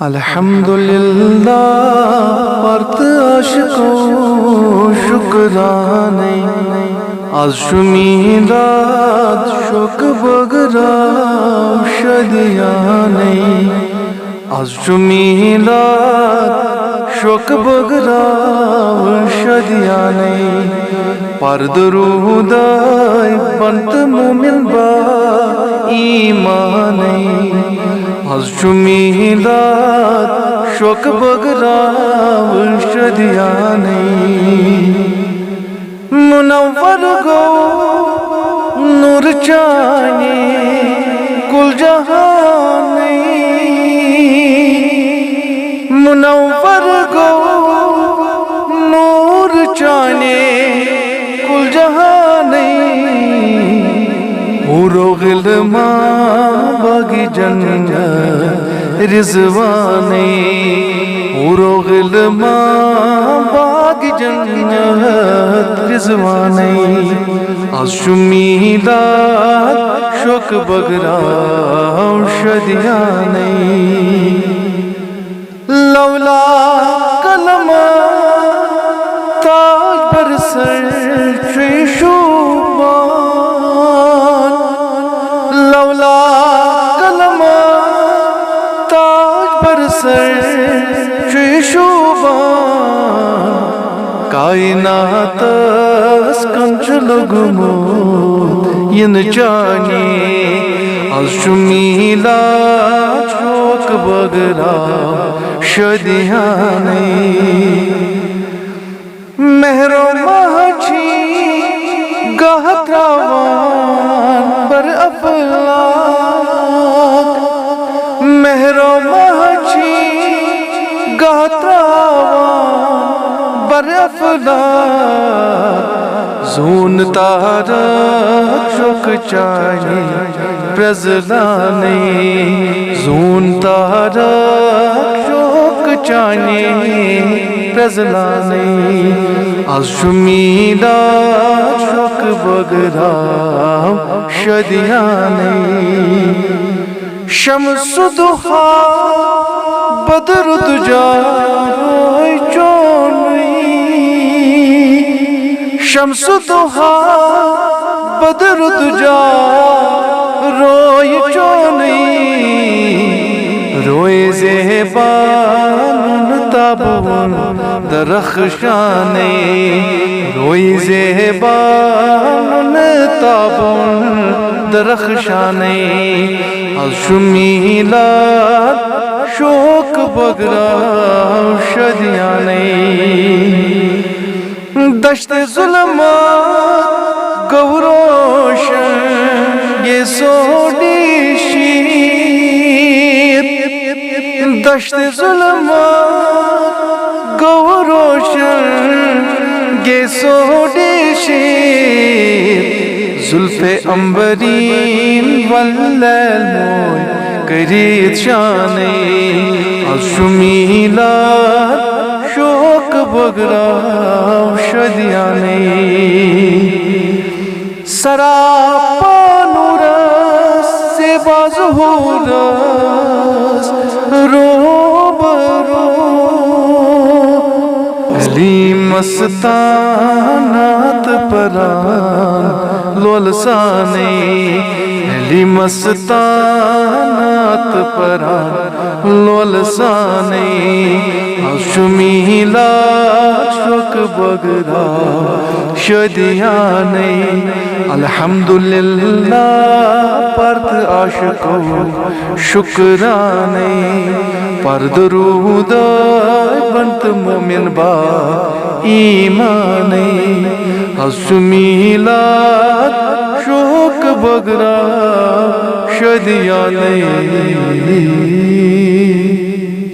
الحمدللہ پرت عاشقو شکرانے از شمیدات شک بگراو شدیانے از شمیدات شک بگراو شدیانے پر درودائی بنت مومن با ایمانے از شمیدات شک بگراو شدیانے منور گو نور چانے کل جہانے منور گو نور چانے کل جہانے حورو غلما باغی جنت رضوانے حورو غلما باغی جنت رضوانے از شمیدات شک بگراو شدیانے لولا کلمہ تاج پر سر شوبان لولا کلمہ تاج پر سر شوبان کائنات اسکنچ لگمو ین جانے از شمیدات شک بگراو شدیانے مہر و مہچی گاہ تراوان بر افلاک مہر و مہچی گاہ تراوان بر افلاک زون تارک شک چاہے پرزلانے زون تارک شک چاہے پرزلانے از شمیدات شک بگراو شدیانے شمس دخا بدر دجا روی چونی شمس دخا بدر دجا روی چونی روی زیبان تابون درخشانے روی زیبان تابون درخشانے از شمیدات شک بگراو شدیانے دشت ظلمات گوروشن یہ سوڈی شیر دشت ظلمات گوروشن یہ سوڈی شیر زلف امبرین واللیل موی کرید شانے از شمیدات شک بگراو شدیانے سراپا نورس سے بازہورس رو برو علی مستانات پران لولسانے علی مستانات پران لولسانے از شمیدات شک بگراو شدیانے الحمدللہ پرت عاشقو شکرانے پر درود بنت مومن با ایمانے از شمیدات شک بگراو شدیانے